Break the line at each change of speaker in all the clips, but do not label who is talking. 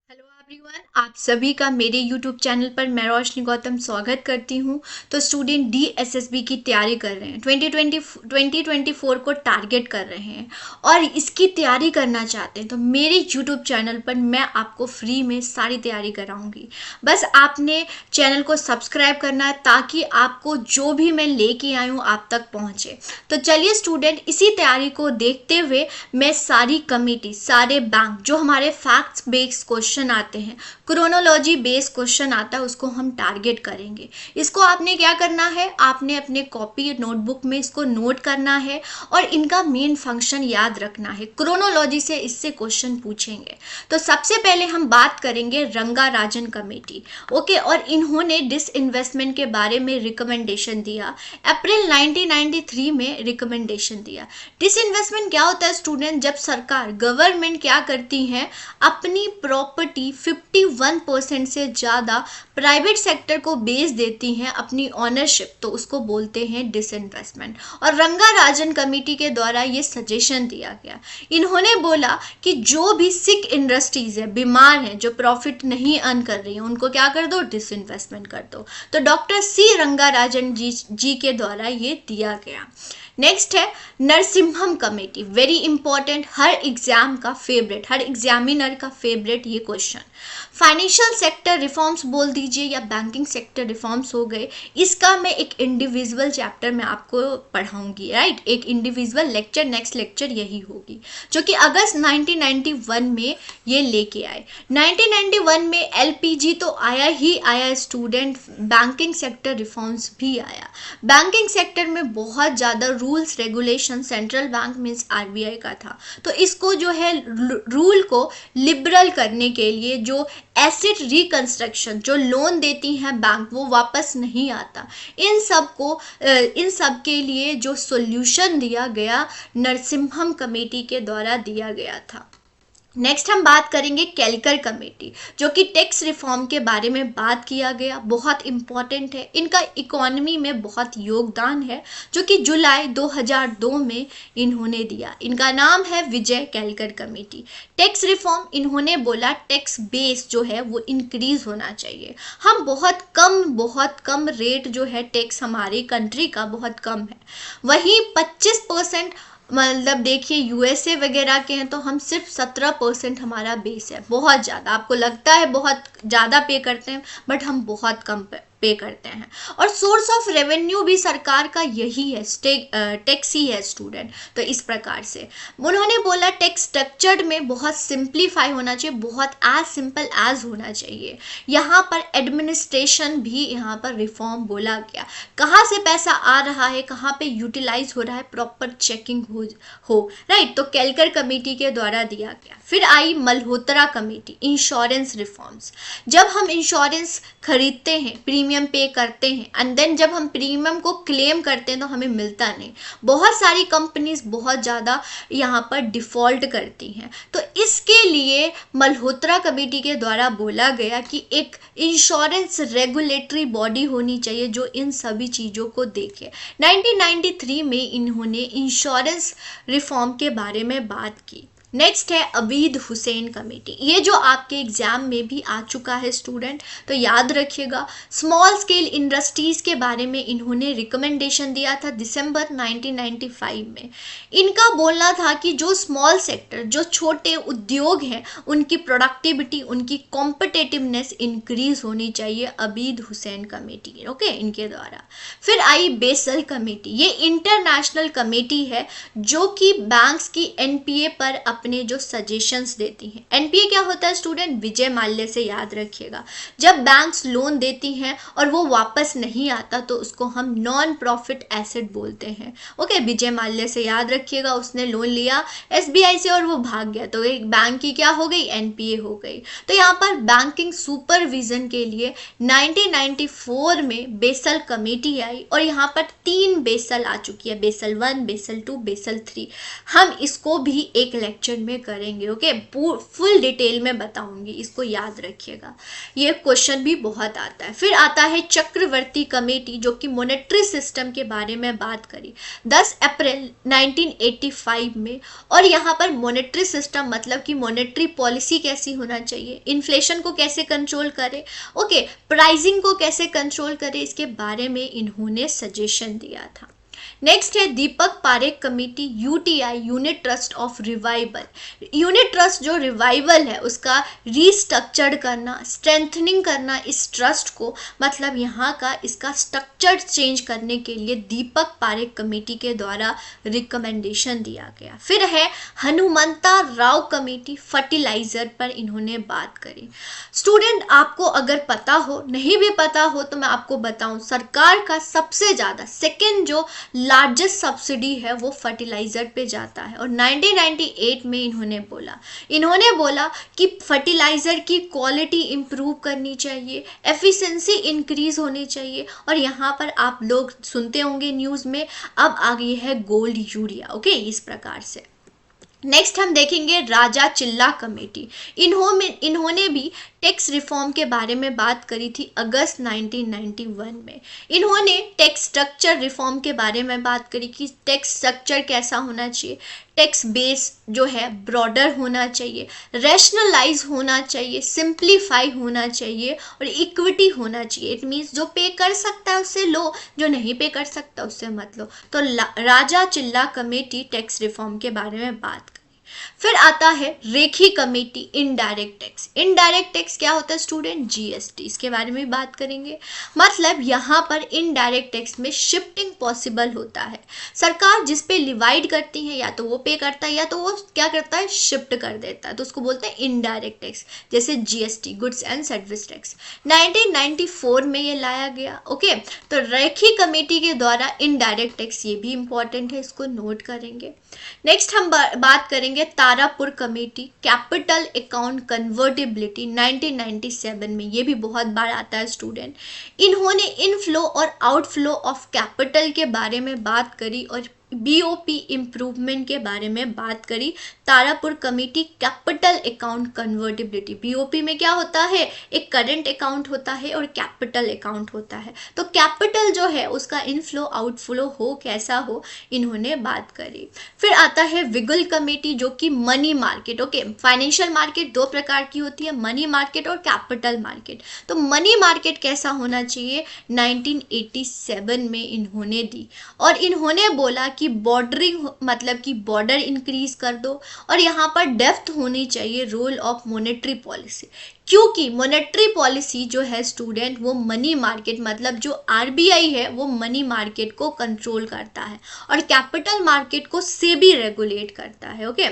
Hello everyone, आप सभी का मेरे यूट्यूब चैनल पर मैं रोशनी गौतम स्वागत करती हूं। तो स्टूडेंट डीएसएसबी की तैयारी कर रहे हैं, 2024 को टारगेट कर रहे हैं और इसकी तैयारी करना चाहते हैं तो मेरे यूट्यूब चैनल पर मैं आपको फ्री में सारी तैयारी कराऊंगी। बस आपने चैनल को सब्सक्राइब करना है ताकि आपको जो भी मैं लेके आई हूँ आप तक पहुँचे। तो चलिए स्टूडेंट, इसी तैयारी को देखते हुए मैं सारी कमेटी, सारे बैंक, जो हमारे फैक्ट्स बेस्ड क्वेश्चन आते हैं, क्रोनोलॉजी बेस्ड क्वेश्चन आता है, उसको हम टारगेट करेंगे। इसको आपने क्या करना है, आपने अपने कॉपी नोटबुक में इसको नोट करना है और इनका मेन फंक्शन याद रखना है। क्रोनोलॉजी से इससे क्वेश्चन पूछेंगे। तो सबसे पहले हम बात करेंगे रंगा राजन कमेटी। ओके, और इन्होंने डिसइन्वेस्टमेंट के बारे में रिकमेंडेशन दिया, अप्रैल 1993 में रिकमेंडेशन दिया। डिसइन्वेस्टमेंट क्या होता है स्टूडेंट? जब सरकार, गवर्नमेंट क्या करती है, अपनी प्रॉपर्टी 51% से ज़्यादा प्राइवेट सेक्टर को बेच देती हैं अपनी ऑनरशिप, तो उसको बोलते हैं डिसइन्वेस्टमेंट। और रंगा राजन कमेटी के द्वारा ये सजेशन दिया गया। इन्होंने बोला कि जो भी सिक इंडस्ट्रीज है, बीमार हैं, जो प्रॉफिट नहीं अर्न कर रही हैं, उनको क्या कर दो, डिसइन्वेस्टमेंट कर दो। तो डॉक्टर सी रंगा राजन जी के द्वारा ये दिया गया। नेक्स्ट है नरसिम्हम कमेटी, वेरी इंपॉर्टेंट, हर एग्जाम का फेवरेट, हर एग्जामिनर का फेवरेट ये क्वेश्चन। फाइनेंशियल सेक्टर रिफॉर्म्स बोल दीजिए या बैंकिंग सेक्टर रिफॉर्म्स हो गए, इसका मैं एक इंडिविजुअल चैप्टर में आपको पढ़ाऊंगी, राइट। एक इंडिविजुअल लेक्चर, नेक्स्ट लेक्चर यही होगी, जो कि अगस्त 1991 में ये लेके आए। 1991 में एलपीजी तो आया ही आया स्टूडेंट, बैंकिंग सेक्टर रिफॉर्म्स भी आया। बैंकिंग सेक्टर में बहुत ज़्यादा rules regulation central bank means RBI का था, तो इसको जो है रूल को लिबरल करने के लिए, जो एसेट रिकंस्ट्रक्शन, जो लोन देती हैं बैंक, वो वापस नहीं आता, इन सब के लिए जो सॉल्यूशन दिया गया नरसिम्हम कमेटी के द्वारा दिया गया था। नेक्स्ट हम बात करेंगे केलकर कमेटी, जो कि टैक्स रिफॉर्म के बारे में बात किया गया, बहुत इंपॉर्टेंट है, इनका इकोनॉमी में बहुत योगदान है, जो कि जुलाई 2002 में इन्होंने दिया। इनका नाम है विजय केलकर कमेटी। टैक्स रिफॉर्म, इन्होंने बोला टैक्स बेस जो है वो इंक्रीज होना चाहिए। हम बहुत कम रेट जो है टैक्स हमारी कंट्री का बहुत कम है, वहीं 25%, मतलब देखिए यूएसए वगैरह के हैं तो हम सिर्फ 17% हमारा बेस है। बहुत ज़्यादा, आपको लगता है बहुत ज़्यादा पे करते हैं, बट हम बहुत कम पे करते हैं। और सोर्स ऑफ रेवेन्यू भी सरकार का यही है, टैक्स ही है स्टूडेंट। तो इस प्रकार से उन्होंने बोला टैक्स स्ट्रक्चर्ड में बहुत सिंप्लीफाई होना चाहिए, बहुत एज सिंपल एज होना चाहिए। यहाँ पर एडमिनिस्ट्रेशन भी यहाँ पर रिफॉर्म बोला गया, कहाँ से पैसा आ रहा है, कहाँ पे यूटिलाइज हो रहा है, प्रॉपर चेकिंग हो राइट। तो केलकर कमेटी के द्वारा दिया गया। फिर आई मल्होत्रा कमेटी, इंश्योरेंस रिफॉर्म्स। जब हम इंश्योरेंस खरीदते हैं, प्रीमियम पे करते हैं, एंड देन जब हम प्रीमियम को क्लेम करते हैं तो हमें मिलता नहीं, बहुत सारी कंपनीज बहुत ज़्यादा यहाँ पर डिफ़ॉल्ट करती हैं। तो इसके लिए मल्होत्रा कमेटी के द्वारा बोला गया कि एक इंश्योरेंस रेगुलेटरी बॉडी होनी चाहिए जो इन सभी चीज़ों को देखे। 1993 में इन्होंने इंश्योरेंस रिफॉर्म के बारे में बात की। नेक्स्ट है अबीद हुसैन कमेटी, ये जो आपके एग्जाम में भी आ चुका है स्टूडेंट, तो याद रखिएगा। स्मॉल स्केल इंडस्ट्रीज के बारे में इन्होंने रिकमेंडेशन दिया था दिसंबर 1995 में। इनका बोलना था कि जो स्मॉल सेक्टर, जो छोटे उद्योग हैं, उनकी प्रोडक्टिविटी, उनकी कॉम्पिटिटिवनेस इंक्रीज होनी चाहिए, अबीद हुसैन कमेटी, ओके, इनके द्वारा। फिर आई बेसल कमेटी, ये इंटरनेशनल कमेटी है जो कि बैंक्स की एनपीए पर अपने जो सजेशंस देती हैं। एनपीए क्या होता है स्टूडेंट? विजय माल्या से याद रखिएगा। जब बैंक्स लोन देती हैं और वो वापस नहीं आता तो उसको हम नॉन प्रॉफिट एसेट बोलते हैं। ओके, विजय माल्या से याद रखिएगा, उसने लोन लिया एसबीआई से और वो भाग गया, तो एक बैंक की क्या हो गई, एनपीए हो गई। तो यहाँ पर बैंकिंग सुपरविजन के लिए 1994 में बेसल कमेटी आई और यहाँ पर 3 बेसल आ चुकी है, बेसल 1, बेसल 2, बेसल 3। हम इसको भी एक लेक्चर लेक्चर में करेंगे। ओके, फुल डिटेल में बताऊंगी, इसको याद रखिएगा, ये क्वेश्चन भी बहुत आता है। फिर आता है चक्रवर्ती कमेटी, जो कि मॉनेटरी सिस्टम के बारे में बात करी 10 अप्रैल 1985 में। और यहाँ पर मॉनेटरी सिस्टम मतलब कि मॉनेटरी पॉलिसी कैसी होना चाहिए, इन्फ्लेशन को कैसे कंट्रोल करे, ओके, प्राइसिंग को कैसे कंट्रोल करे, इसके बारे में इन्होंने सजेशन दिया था। नेक्स्ट है Deepak Parekh committee, UTI, unit trust of revival. Unit trust जो रिवाइवल है उसका रीस्ट्रक्चर्ड करना, स्ट्रेंथनिंग करना इस ट्रस्ट को, मतलब यहाँ का इसका स्ट्रक्चर चेंज करने के लिए दीपक पारेख कमेटी के द्वारा रिकमेंडेशन दिया गया। फिर है हनुमंता राव कमेटी, फर्टिलाइजर पर इन्होंने बात करी। स्टूडेंट, आपको अगर पता हो, नहीं भी पता हो तो मैं आपको बताऊं, सरकार का सबसे ज़्यादा सेकेंड जो लार्जेस्ट सब्सिडी है वो फर्टिलाइजर पे जाता है। और 1998 में इन्होंने बोला कि फर्टिलाइजर की क्वालिटी इंप्रूव करनी चाहिए, एफिशिएंसी इंक्रीज होनी चाहिए। और यहाँ पर आप लोग सुनते होंगे न्यूज़ में, अब आ गई है गोल्ड यूरिया। ओके, इस प्रकार से। नेक्स्ट हम देखेंगे राजा चिल्ला कमेटी। इन्होंने भी टैक्स रिफॉर्म के बारे में बात करी थी अगस्त 1991 में। इन्होंने टैक्स स्ट्रक्चर रिफॉर्म के बारे में बात करी कि टैक्स स्ट्रक्चर कैसा होना चाहिए, टैक्स बेस जो है ब्रॉडर होना चाहिए, रैशनलाइज होना चाहिए, सिंप्लीफाई होना चाहिए और इक्विटी होना चाहिए। इट मीन्स जो पे कर सकता है उससे लो, जो नहीं पे कर सकता उससे मत लो। तो राजा चिल्ला कमेटी टैक्स रिफॉर्म के बारे में बात। फिर आता है Rekhi committee, indirect tax. Indirect tax क्या होता है स्टूडेंट? जीएसटी, इसके बारे में बात करेंगे। मतलब यहाँ पर इनडायरेक्ट टैक्स में शिफ्टिंग पॉसिबल होता है। सरकार जिस पे डिवाइड करती है या तो वो पे करता है या तो वो क्या करता है, शिफ्ट कर देता है, तो उसको बोलते हैं इनडायरेक्ट टैक्स। जैसे GST, goods and service tax, 1994 में ये लाया गया। ओके, तो रेखी कमेटी के द्वारा इनडायरेक्ट टैक्स, ये भी इंपॉर्टेंट है, इसको नोट करेंगे। नेक्स्ट हम बात करेंगे Tarapur committee, capital account convertibility, 1997 में। ये भी बहुत बार आता है स्टूडेंट। इन्होंने इनफ्लो और आउटफ्लो ऑफ कैपिटल के बारे में बात करी और बीओपी इम्प्रूवमेंट के बारे में बात करी। Tarapur committee capital account convertibility, BOP में क्या होता है, एक करंट अकाउंट होता है और कैपिटल अकाउंट होता है। तो कैपिटल जो है उसका इनफ्लो आउटफ्लो हो कैसा हो, इन्होंने बात करी। फिर आता है विगुल कमेटी, जो कि money market. Okay, financial market दो प्रकार की होती है, मनी मार्केट और कैपिटल मार्केट। तो मनी मार्केट कैसा होना चाहिए, 1987 में इन्होंने दी। और इन्होंने बोला कि बॉर्डरिंग, मतलब कि बॉर्डर इंक्रीज कर दो। और यहाँ पर डेप्थ होनी चाहिए रोल ऑफ मॉनेटरी पॉलिसी, क्योंकि मॉनेटरी पॉलिसी जो है स्टूडेंट वो मनी मार्केट, मतलब जो आरबीआई है वो मनी मार्केट को कंट्रोल करता है और कैपिटल मार्केट को सेबी रेगुलेट करता है। ओके,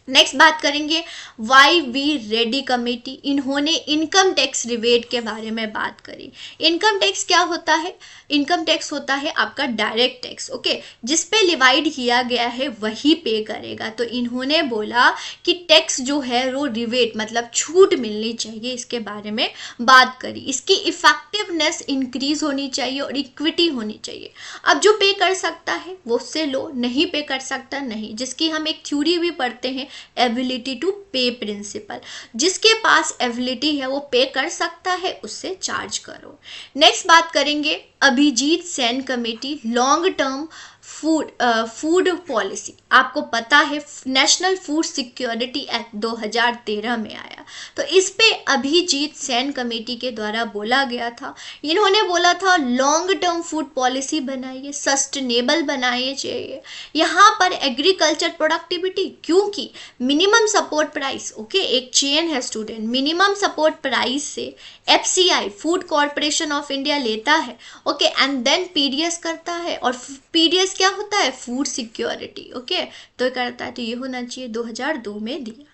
नेक्स्ट बात करेंगे वाई वी रेड्डी कमेटी। इन्होंने इनकम टैक्स रिबेट के बारे में बात करी। इनकम टैक्स क्या होता है, इनकम टैक्स होता है आपका डायरेक्ट टैक्स। ओके, जिस पे डिवाइड किया गया है वही पे करेगा। तो इन्होंने बोला कि टैक्स जो है वो रिबेट मतलब छूट मिलनी चाहिए, इसके बारे में बात करी। इसकी इफेक्टिवनेस इंक्रीज होनी चाहिए और इक्विटी होनी चाहिए। अब जो पे कर सकता है वो उससे लो, नहीं पे कर सकता नहीं, जिसकी हम एक थ्योरी भी पढ़ते हैं, एबिलिटी टू पे प्रिंसिपल। जिसके पास एबिलिटी है वो पे कर सकता है, उससे चार्ज करो। नेक्स्ट बात करेंगे Abhijit Sen committee, long term food policy. आपको पता है नेशनल फूड सिक्योरिटी एक्ट 2013 में आया, तो इस पे अभिजीत सेन कमेटी के द्वारा बोला गया था। इन्होंने बोला था लॉन्ग टर्म फूड पॉलिसी बनाइए, सस्टेनेबल बनाइए चाहिए। यहाँ पर एग्रीकल्चर प्रोडक्टिविटी, क्योंकि मिनिमम सपोर्ट प्राइस, ओके, एक चेन है स्टूडेंट, मिनिमम सपोर्ट प्राइस से FCI food corporation of India लेता है, ओके, एंड देन पीडीएस करता है। और पीडीएस क्या होता है, फूड सिक्योरिटी। ओके, तो करता है, तो ये होना चाहिए, 2002 में दिया।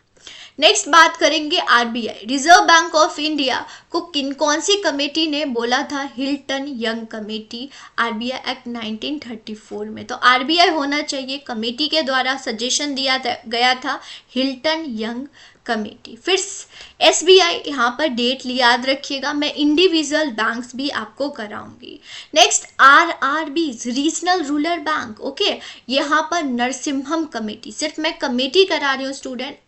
नेक्स्ट बात करेंगे RBI, reserve bank of India को कौन सी कमेटी ने बोला था, Hilton young committee, RBI act 1934 में। तो आरबीआई होना चाहिए, कमेटी के द्वारा सजेशन दिया गया था हिल्टन यंग कमेटी। फिर SBI, यहाँ पर डेट याद रखिएगा, मैं इंडिविजुअल बैंक्स भी आपको कराऊंगी। Next RRB, regional rural bank, okay, यहाँ पर नरसिम्हम कमेटी, सिर्फ मैं कमेटी करा रही हूँ स्टूडेंट।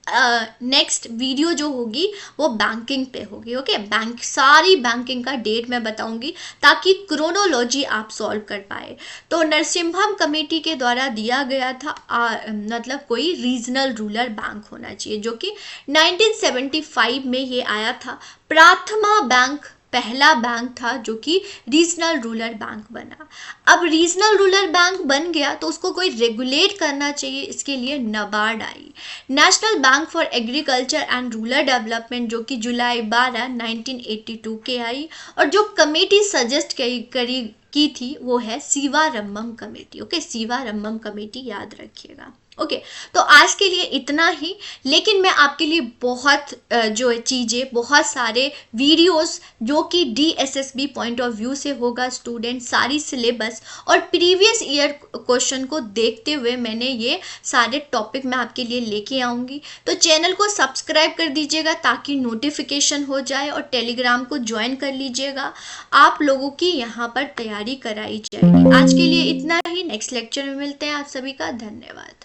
नेक्स्ट वीडियो जो होगी वो बैंकिंग पे होगी, ओके, बैंक सारी बैंकिंग का डेट मैं बताऊंगी ताकि क्रोनोलॉजी आप सॉल्व कर पाए। तो नरसिम्हम कमेटी के द्वारा दिया गया था मतलब कोई रीजनल रूरल बैंक होना चाहिए, जो कि 1975 में ये आया था। प्राथमा बैंक पहला बैंक था जो कि रीजनल रूरल बैंक बना। अब रीजनल रूरल बैंक बन गया तो उसको कोई रेगुलेट करना चाहिए, इसके लिए नाबार्ड आई, national bank for agriculture and rural development, जो कि जुलाई 12 1982 के आई। और जो कमेटी सजेस्ट की थी वो है सीवारम्मम कमेटी, ओके, सीवारम्मम कमेटी याद रखिएगा। ओके, तो आज के लिए इतना ही, लेकिन मैं आपके लिए बहुत जो चीज़ें, बहुत सारे वीडियोस जो कि DSSB पॉइंट ऑफ व्यू से होगा स्टूडेंट, सारी सिलेबस और प्रीवियस ईयर क्वेश्चन को देखते हुए मैंने ये सारे टॉपिक मैं आपके लिए लेके आऊँगी। तो चैनल को सब्सक्राइब कर दीजिएगा ताकि नोटिफिकेशन हो जाए, और टेलीग्राम को ज्वाइन कर लीजिएगा, आप लोगों की यहाँ पर तैयारी कराई जाएगी। आज के लिए इतना ही, नेक्स्ट लेक्चर में मिलते हैं। आप सभी का धन्यवाद।